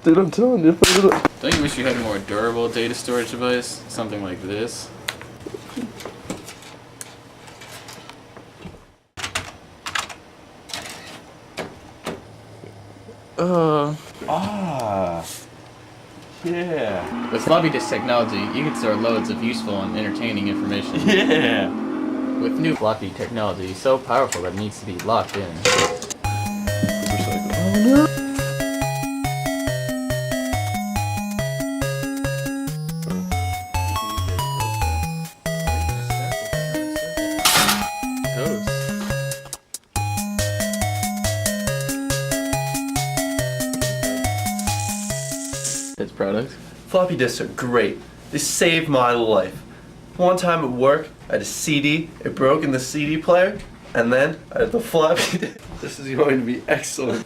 Dude, I'm telling you. Don't you wish you had a more durable data storage device? Something like this? Yeah. With floppy disk technology, you can store loads of useful and entertaining information. Yeah. With new floppy technology, so powerful that it needs to be locked in. Oh no. Its products. Floppy disks are great. They saved my life. One time at work, I had a CD, it broke in the CD player, and then I had the floppy disk. This is going to be excellent.